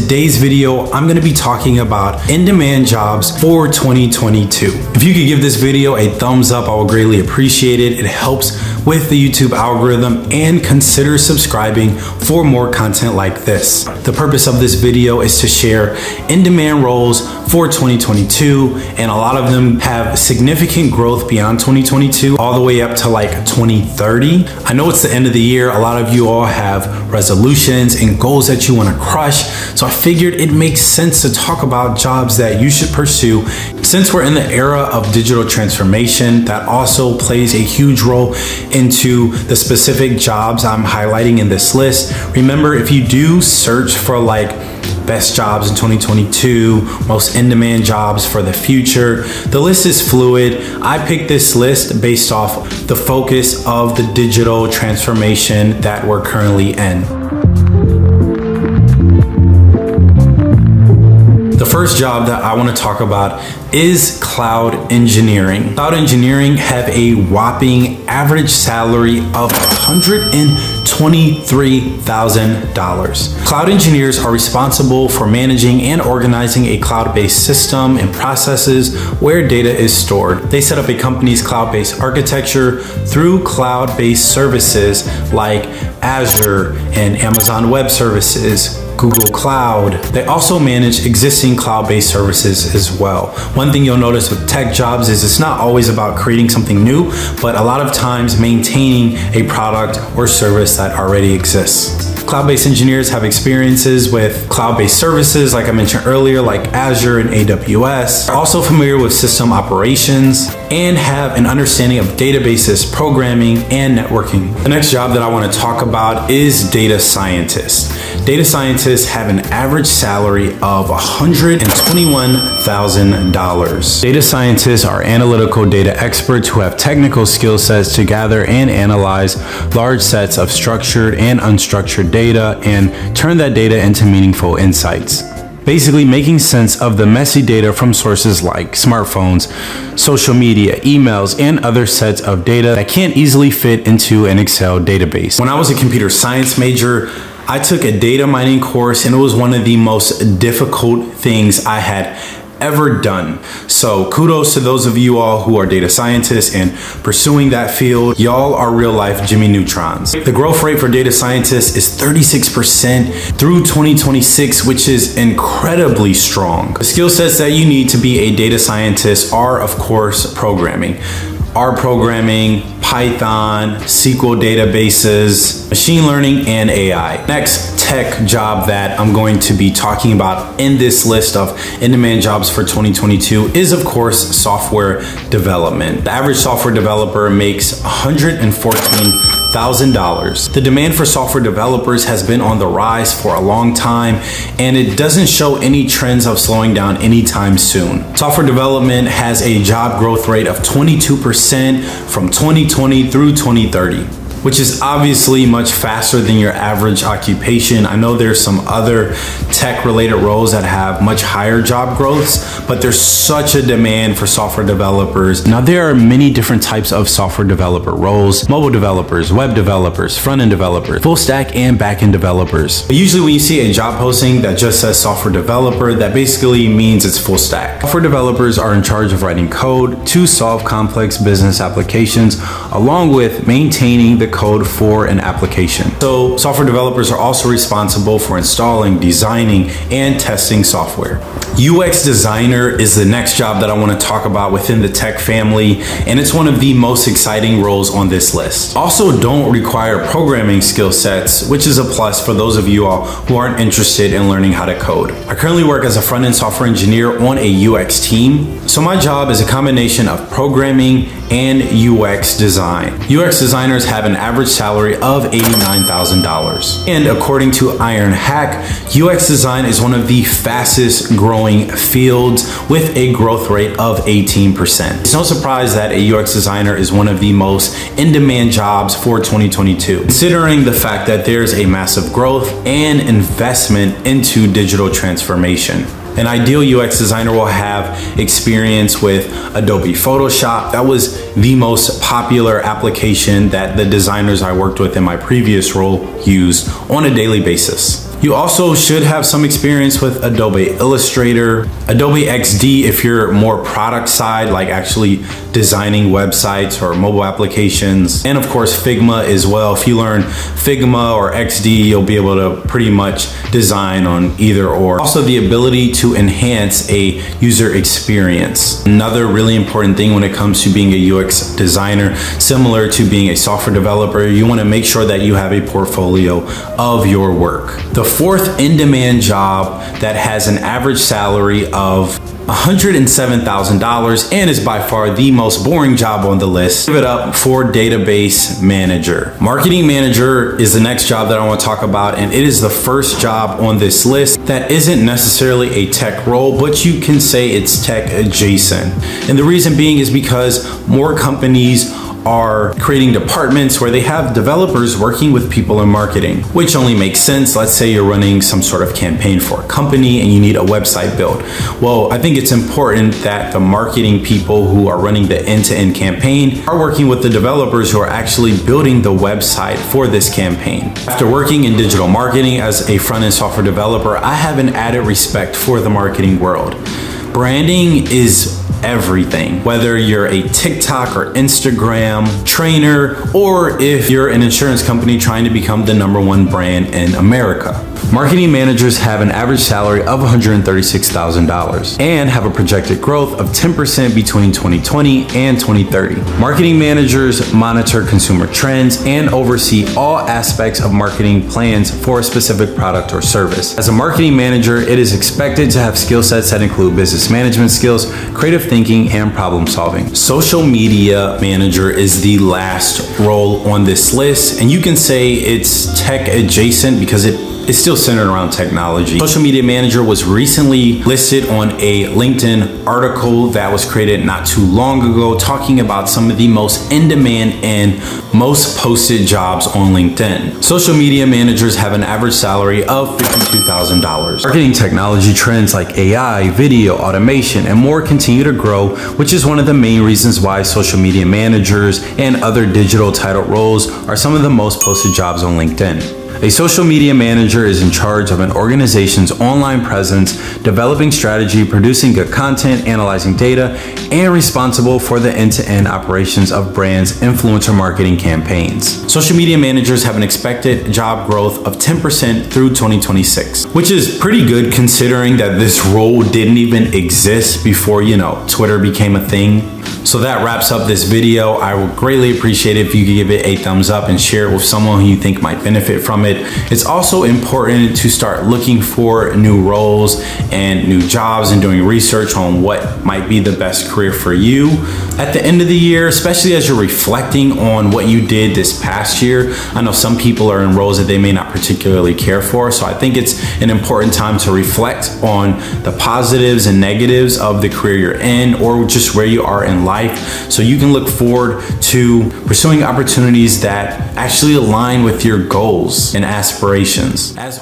today's video, I'm gonna be talking about in-demand jobs for 2022. If you could give this video a thumbs up, I would greatly appreciate it. It helps with the YouTube algorithm, and consider subscribing for more content like this. The purpose of this video is to share in-demand roles for 2022, and a lot of them have significant growth beyond 2022 all the way up to like 2030. I know it's the end of the year. A lot of you all have resolutions and goals that you want to crush, so I figured it makes sense to talk about jobs that you should pursue. Since we're in the era of digital transformation, that also plays a huge role into the specific jobs I'm highlighting in this list. Remember, if you do search for like best jobs in 2022, most in-demand jobs for the future, the list is fluid. I picked this list based off the focus of the digital transformation that we're currently in. The first job that I want to talk about is cloud engineering. Cloud engineering have a whopping average salary of $123,000. Cloud engineers are responsible for managing and organizing a cloud-based system and processes where data is stored. They set up a company's cloud-based architecture through cloud-based services like Azure and Amazon Web Services, Google Cloud. They also manage existing cloud-based services as well. One thing you'll notice with tech jobs is it's not always about creating something new, but a lot of times maintaining a product or service that already exists. Cloud-based engineers have experiences with cloud-based services, like I mentioned earlier, like Azure and AWS. They're also familiar with system operations and have an understanding of databases, programming, and networking. The next job that I want to talk about is data scientist. Data scientists have an average salary of $121,000. Data scientists are analytical data experts who have technical skill sets to gather and analyze large sets of structured and unstructured data and turn that data into meaningful insights. Basically making sense of the messy data from sources like smartphones, social media, emails, and other sets of data that can't easily fit into an Excel database. When I was a computer science major, I took a data mining course, and it was one of the most difficult things I had ever done. So kudos to those of you all who are data scientists and pursuing that field. Y'all are real life Jimmy Neutrons. The growth rate for data scientists is 36% through 2026, which is incredibly strong. The skill sets that you need to be a data scientist are, of course, programming. R programming, Python, SQL databases, machine learning, and AI. Next tech job that I'm going to be talking about in this list of in-demand jobs for 2022 is, of course, software development. The average software developer makes $114,000. The demand for software developers has been on the rise for a long time, and it doesn't show any trends of slowing down anytime soon. Software development has a job growth rate of 22% from 2020 through 2030, which is obviously much faster than your average occupation. I know there's some other tech-related roles that have much higher job growths, but there's such a demand for software developers. Now, there are many different types of software developer roles: mobile developers, web developers, front-end developers, full stack and back-end developers. But usually when you see a job posting that just says software developer, that basically means it's full stack. Software developers are in charge of writing code to solve complex business applications, along with maintaining the code for an application. So software developers are also responsible for installing, designing, and testing software. UX designer is the next job that I want to talk about within the tech family, and it's one of the most exciting roles on this list. Also don't require programming skill sets, which is a plus for those of you all who aren't interested in learning how to code. I currently work as a front-end software engineer on a UX team, so my job is a combination of programming and UX design. UX designers have an average salary of $89,000. And according to IronHack, UX design is one of the fastest growing fields with a growth rate of 18%. It's no surprise that a UX designer is one of the most in-demand jobs for 2022, considering the fact that there's a massive growth and investment into digital transformation. An ideal UX designer will have experience with Adobe Photoshop. That was the most popular application that the designers I worked with in my previous role used on a daily basis. You also should have some experience with Adobe Illustrator, Adobe XD if you're more product side, like actually designing websites or mobile applications, and of course Figma as well. If you learn Figma or XD, you'll be able to pretty much design on either or. Also, the ability to enhance a user experience. Another really important thing when it comes to being a UX designer, similar to being a software developer, you want to make sure that you have a portfolio of your work. The fourth in-demand job that has an average salary of $107,000 and is by far the most boring job on the list. Give it up for database manager. Marketing manager is the next job that I want to talk about, and it is the first job on this list that isn't necessarily a tech role, but you can say it's tech adjacent. And the reason being is because more companies are creating departments where they have developers working with people in marketing, which only makes sense. Let's say you're running some sort of campaign for a company and you need a website built. Well, I think it's important that the marketing people who are running the end-to-end campaign are working with the developers who are actually building the website for this campaign. After working in digital marketing as a front-end software developer, I have an added respect for the marketing world. Branding is everything, whether you're a TikTok or Instagram trainer, or if you're an insurance company trying to become the #1 brand in America. Marketing managers have an average salary of $136,000 and have a projected growth of 10% between 2020 and 2030. Marketing managers monitor consumer trends and oversee all aspects of marketing plans for a specific product or service. As a marketing manager, it is expected to have skill sets that include business management skills, creative thinking, and problem solving. Social media manager is the last role on this list, and you can say it's tech adjacent because it's still centered around technology. Social media manager was recently listed on a LinkedIn article that was created not too long ago, talking about some of the most in-demand and most posted jobs on LinkedIn. Social media managers have an average salary of $52,000. Marketing technology trends like AI, video, automation, and more continue to grow, which is one of the main reasons why social media managers and other digital title roles are some of the most posted jobs on LinkedIn. A social media manager is in charge of an organization's online presence, developing strategy, producing good content, analyzing data, and responsible for the end-to-end operations of brands' influencer marketing campaigns. Social media managers have an expected job growth of 10% through 2026, which is pretty good considering that this role didn't even exist before, Twitter became a thing. So that wraps up this video. I would greatly appreciate it if you could give it a thumbs up and share it with someone who you think might benefit from it. It's also important to start looking for new roles and new jobs and doing research on what might be the best career for you at the end of the year, especially as you're reflecting on what you did this past year. I know some people are in roles that they may not particularly care for, so I think it's an important time to reflect on the positives and negatives of the career you're in, or just where you are in life, so you can look forward to pursuing opportunities that actually align with your goals and aspirations. As